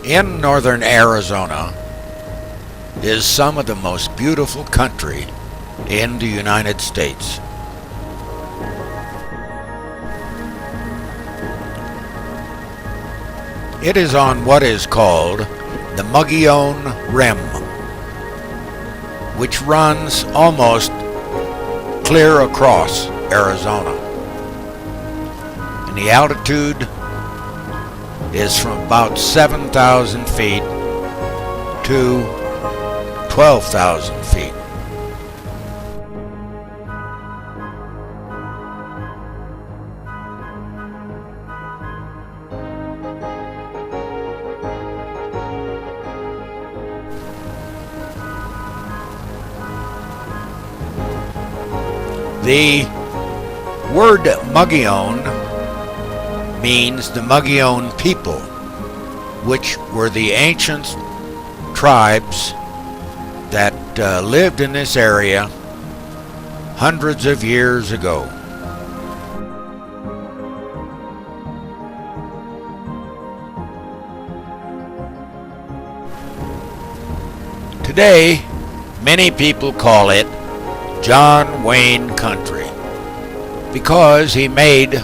In northern Arizona is some of the most beautiful country in the United States. It is on what is called the Mogollon Rim, which runs almost clear across Arizona. And the altitude is from about 7,000 feet to 12,000 feet. The word Mogollon means the Mogollon people, which were the ancient tribes that lived in this area hundreds of years ago. Today, many people call it John Wayne Country because he made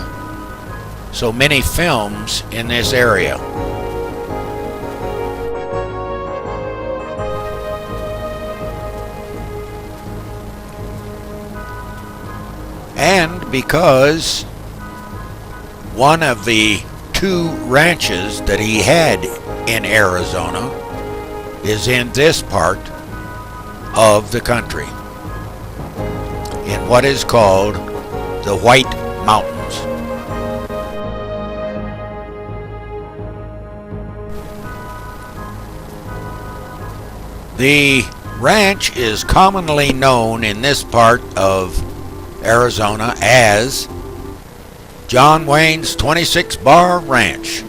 so many films in this area. And because one of the two ranches that he had in Arizona is in this part of the country, in what is called the White Mountains. The ranch is commonly known in this part of Arizona as John Wayne's 26 Bar Ranch.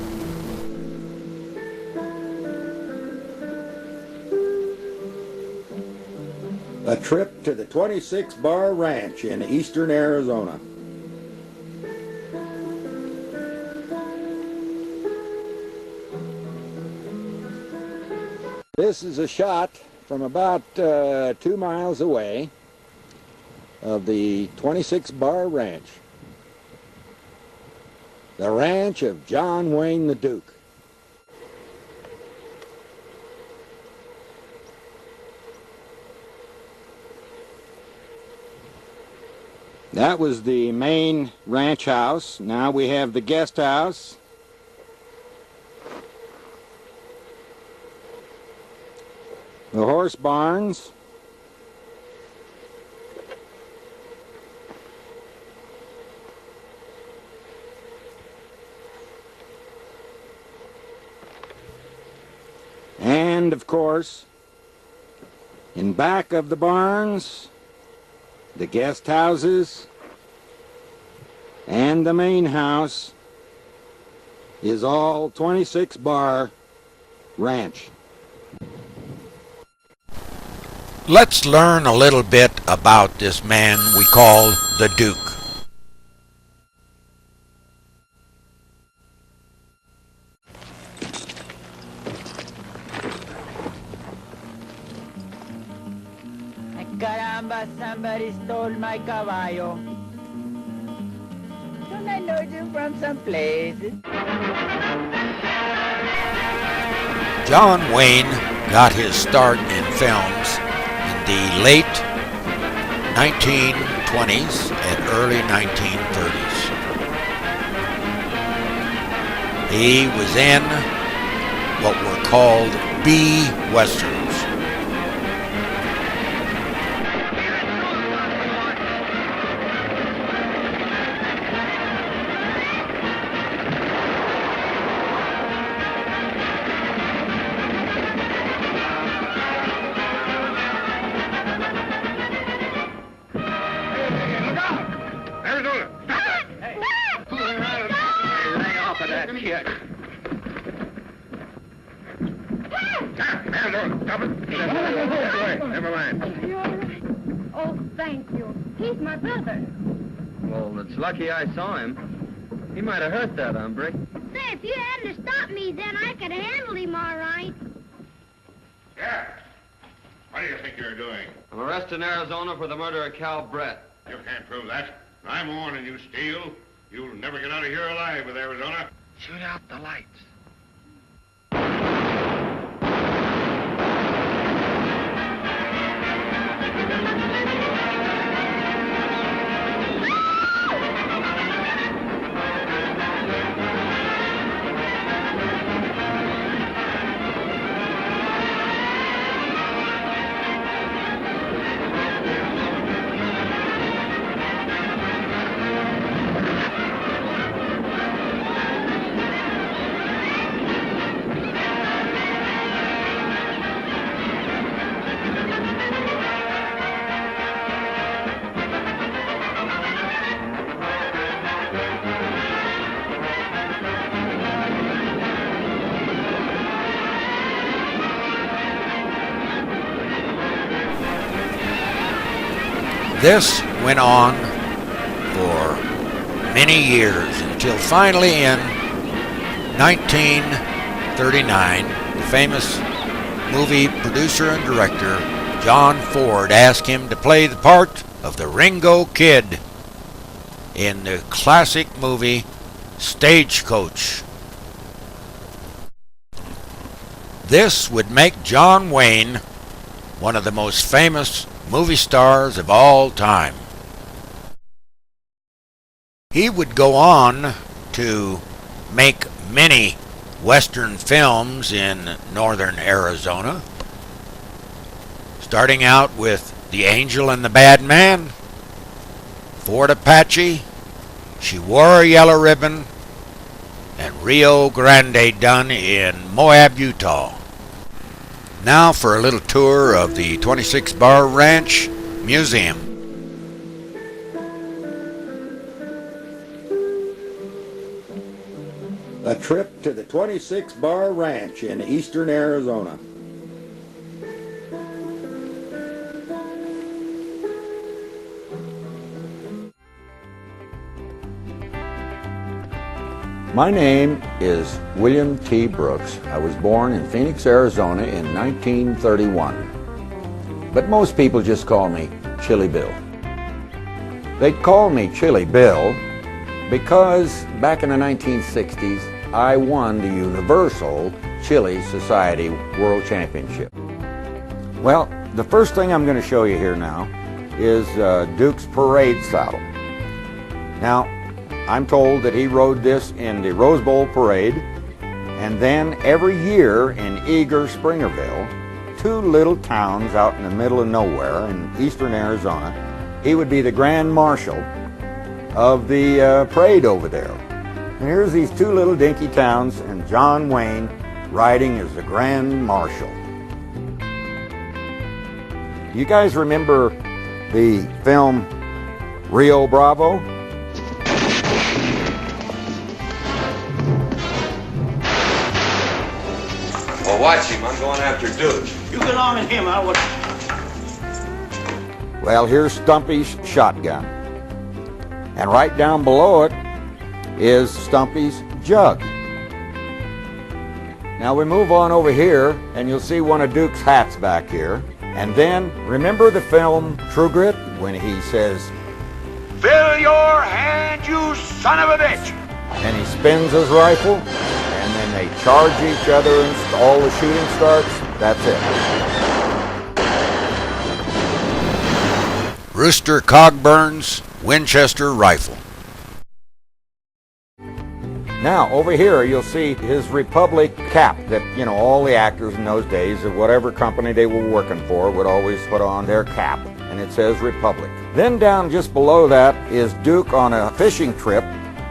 A trip to the 26 Bar Ranch in eastern Arizona. This is a shot from about 2 miles away of the 26 Bar Ranch. The ranch of John Wayne the Duke. That was the main ranch house. Now we have the guest house. The horse barns. And of course, in back of the barns, the guest houses, and the main house is all 26 Bar Ranch. Let's learn a little bit about this man we call the Duke. Caramba, somebody stole my caballo. Don't I know you from some place? John Wayne got his start in films in the late 1920s and early 1930s. He was in what were called B westerns. Never mind. Oh, thank you. He's my brother. Well, it's lucky I saw him. He might have hurt that hombre. Say, if you hadn't stopped me, me, then I could handle him all right. Yeah. What do you think you're doing? I'm arrested in Arizona for the murder of Cal Brett. You can't prove that. I'm warning you, Steele. You'll never get out of here alive with Arizona. Shoot out the lights. This went on for many years until finally in 1939, the famous movie producer and director John Ford asked him to play the part of the Ringo Kid in the classic movie Stagecoach. This would make John Wayne one of the most famous movie stars of all time. He would go on to make many Western films in northern Arizona, starting out with The Angel and the Bad Man, Fort Apache, She Wore a Yellow Ribbon, and Rio Grande done in Moab, Utah. Now for a little tour of the 26 Bar Ranch Museum. A trip to the 26 Bar Ranch in eastern Arizona. My name is William T. Brooks. I was born in Phoenix, Arizona in 1931. But most people just call me Chili Bill. They'd call me Chili Bill because back in the 1960s, I won the Universal Chili Society World Championship. Well, the first thing I'm going to show you here now is Duke's Parade Saddle. Now, I'm told that he rode this in the Rose Bowl Parade, and then every year in Eager, Springerville, two little towns out in the middle of nowhere in eastern Arizona, he would be the Grand Marshal of the parade over there. And here's these two little dinky towns and John Wayne riding as the Grand Marshal. You guys remember the film Rio Bravo? Well, watch him. I'm going after Duke. You get on with him, I'll watch. Well, here's Stumpy's shotgun. And right down below it is Stumpy's jug. Now we move on over here, and you'll see one of Duke's hats back here. And then, remember the film True Grit, when he says, Fill your hand, you son of a bitch! and he spins his rifle, and then they charge each other and all the shooting starts? That's it. Rooster Cogburn's Winchester rifle. Now, over here, you'll see his Republic cap that, all the actors in those days of whatever company they were working for would always put on their cap, and it says Republic. Then down just below that is Duke on a fishing trip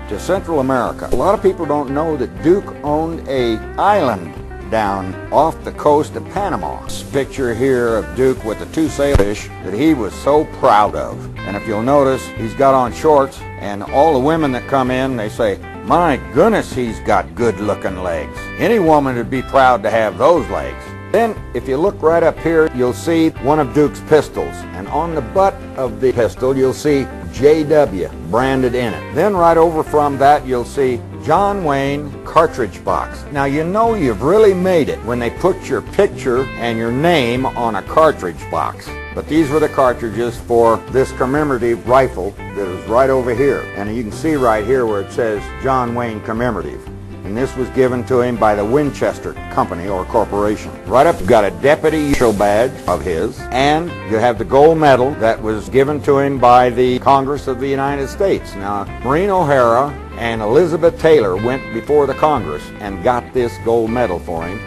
to Central America. A lot of people don't know that Duke owned an island down off the coast of Panama. This picture here of Duke with the two sailfish that he was so proud of. And if you'll notice, he's got on shorts, and all the women that come in, they say, my goodness, he's got good-looking legs. Any woman would be proud to have those legs. Then, if you look right up here, you'll see one of Duke's pistols. And on the butt of the pistol, you'll see JW branded in it. Then right over from that, you'll see John Wayne, cartridge box. Now you know you've really made it when they put your picture and your name on a cartridge box. But these were the cartridges for this commemorative rifle that is right over here. And you can see right here where it says John Wayne Commemorative. And this was given to him by the Winchester Company or Corporation. Right up, you've got a deputy show badge of his, and you have the gold medal that was given to him by the Congress of the United States. Now, Maureen O'Hara and Elizabeth Taylor went before the Congress and got this gold medal for him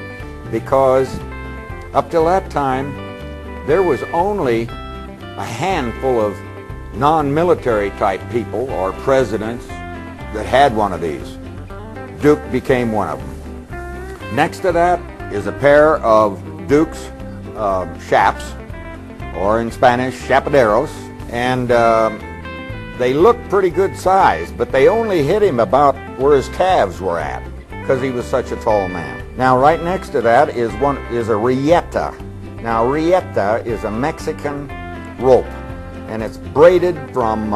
because up till that time, there was only a handful of non-military type people or presidents that had one of these. Duke became one of them. Next to that is a pair of Duke's chaps, or in Spanish, chapaderos, and they looked pretty good size, but they only hit him about where his calves were at because he was such a tall man. Now right next to that is a rieta. Now rieta is a Mexican rope, and it's braided from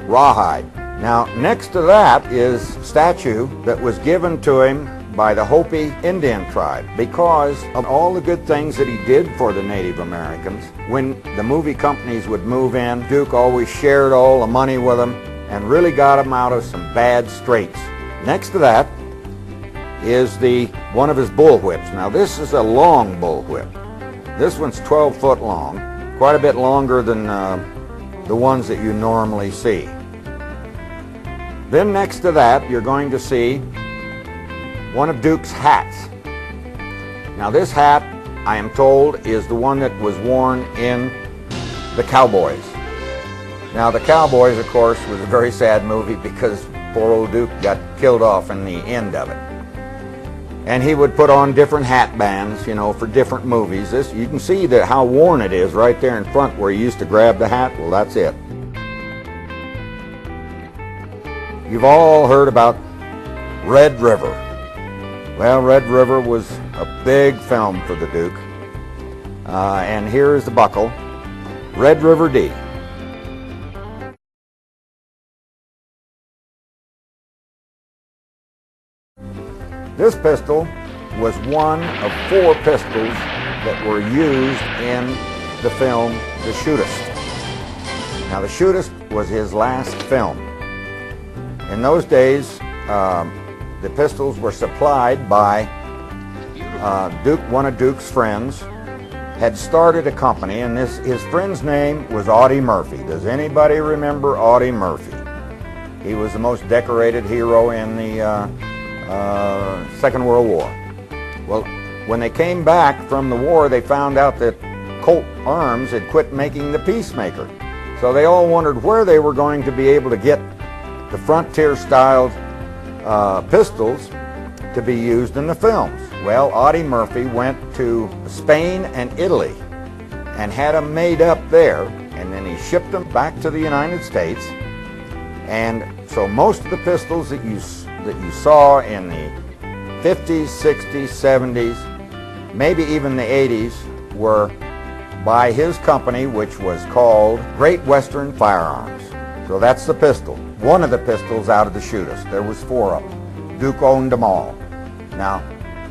rawhide. Now, next to that is a statue that was given to him by the Hopi Indian tribe because of all the good things that he did for the Native Americans. When the movie companies would move in, Duke always shared all the money with them and really got them out of some bad straits. Next to that is one of his bullwhips. Now, this is a long bullwhip. This one's 12 foot long, quite a bit longer than the ones that you normally see. Then next to that, you're going to see one of Duke's hats. Now this hat, I am told, is the one that was worn in The Cowboys. Now The Cowboys, of course, was a very sad movie because poor old Duke got killed off in the end of it. And he would put on different hat bands, you know, for different movies. You can see how worn it is right there in front where he used to grab the hat. Well, that's it. You've all heard about Red River. Well, Red River was a big film for the Duke. And here is the buckle, Red River D. This pistol was one of 4 pistols that were used in the film The Shootist. Now, The Shootist was his last film. In those days, the pistols were supplied by Duke. One of Duke's friends had started a company, and his friend's name was Audie Murphy. Does anybody remember Audie Murphy? He was the most decorated hero in the Second World War. Well, when they came back from the war, they found out that Colt Arms had quit making the Peacemaker. So they all wondered where they were going to be able to get the frontier-styled pistols to be used in the films. Well, Audie Murphy went to Spain and Italy and had them made up there, and then he shipped them back to the United States. And so most of the pistols that you saw in the 50s, 60s, 70s, maybe even the 80s, were by his company, which was called Great Western Firearms. So that's the pistol. One of the pistols out of the Shootist. There was 4 of them. Duke owned them all. Now,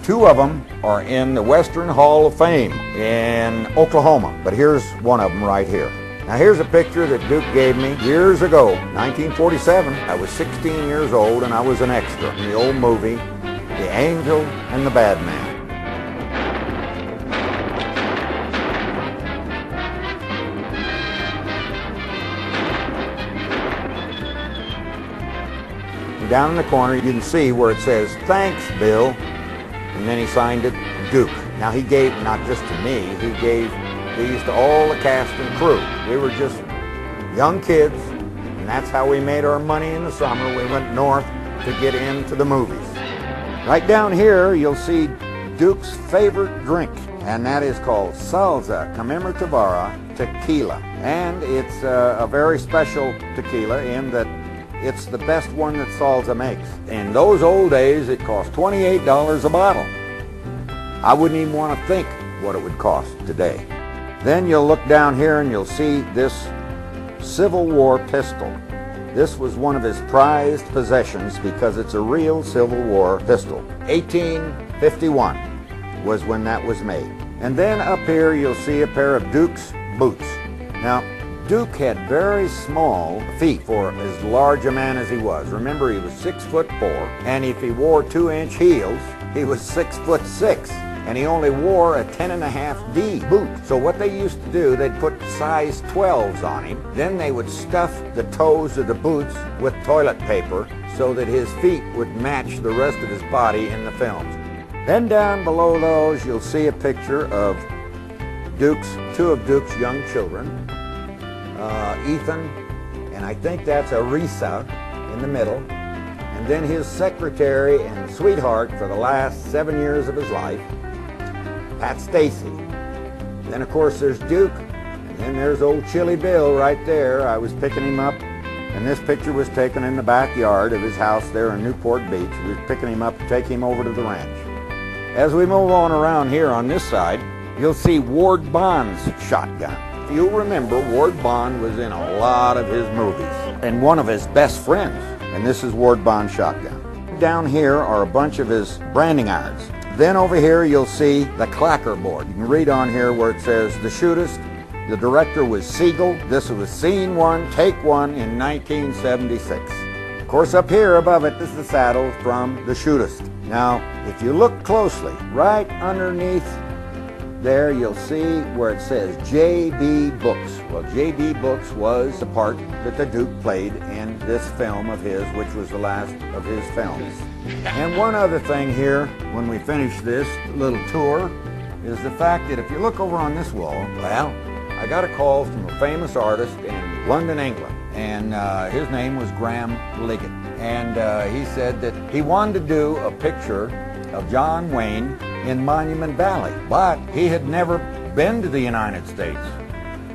2 of them are in the Western Hall of Fame in Oklahoma, but here's one of them right here. Now here's a picture that Duke gave me years ago, 1947. I was 16 years old and I was an extra in the old movie, The Angel and the Bad Man. Down in the corner, you can see where it says, "Thanks, Bill," and then he signed it, Duke. Now he gave, not just to me, he gave these to all the cast and crew. We were just young kids, and that's how we made our money in the summer. We went north to get into the movies. Right down here, you'll see Duke's favorite drink, and that is called Salsa Commemorativa Tequila. And it's a very special tequila in that it's the best one that Salsa makes. In those old days, it cost $28 a bottle. I wouldn't even want to think what it would cost today. Then you'll look down here and you'll see this Civil War pistol. This was one of his prized possessions because it's a real Civil War pistol. 1851 was when that was made. And then up here you'll see a pair of Duke's boots. Now, Duke had very small feet for as large a man as he was. Remember, he was 6'4", and if he wore 2-inch heels, he was 6'6", and he only wore a 10.5D boot. So what they used to do, they'd put size 12s on him, then they would stuff the toes of the boots with toilet paper so that his feet would match the rest of his body in the films. Then down below those, you'll see a picture of two of Duke's young children, Ethan, and I think that's Arisa in the middle, and then his secretary and sweetheart for the last 7 years of his life, Pat Stacy. Then of course there's Duke, and then there's old Chili Bill right there. I was picking him up, and this picture was taken in the backyard of his house there in Newport Beach. We were picking him up to take him over to the ranch. As we move on around here on this side, you'll see Ward Bond's shotgun. If you'll remember, Ward Bond was in a lot of his movies, and one of his best friends, and this is Ward Bond's shotgun. Down here are a bunch of his branding irons. Then over here you'll see the clacker board. You can read on here where it says The Shootist. The director was Siegel. This was scene 1, take 1 in 1976. Of course, up here above it is the saddle from The Shootist. Now, if you look closely, right underneath there you'll see where it says J.B. Books. Well, J.B. Books was the part that the Duke played in this film of his, which was the last of his films. And one other thing here, when we finish this little tour, is the fact that if you look over on this wall, well, I got a call from a famous artist in London, England, and his name was Graham Liggett. And he said that he wanted to do a picture of John Wayne in Monument Valley, but he had never been to the United States,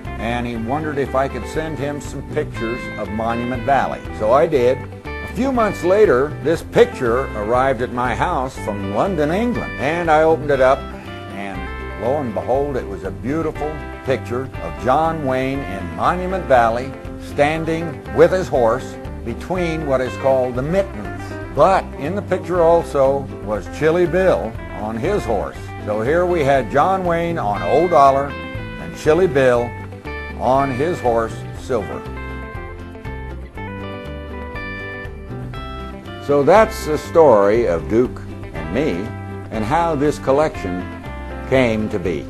and he wondered if I could send him some pictures of Monument Valley. So I did. A few months later, this picture arrived at my house from London, England, and I opened it up, and lo and behold, it was a beautiful picture of John Wayne in Monument Valley, standing with his horse between what is called the mittens. But in the picture also was Chili Bill on his horse. So here we had John Wayne on Old Dollar and Chili Bill on his horse, Silver. So that's the story of Duke and me and how this collection came to be.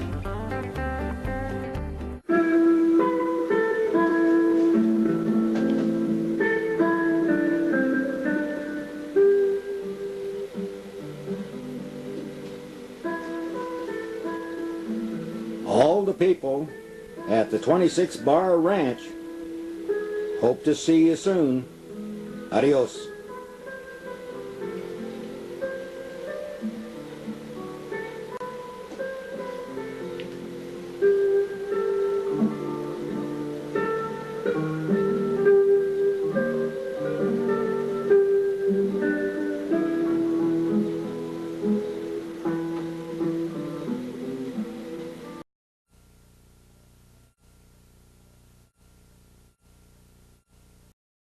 All the people at the 26 Bar Ranch hope to see you soon. Adios.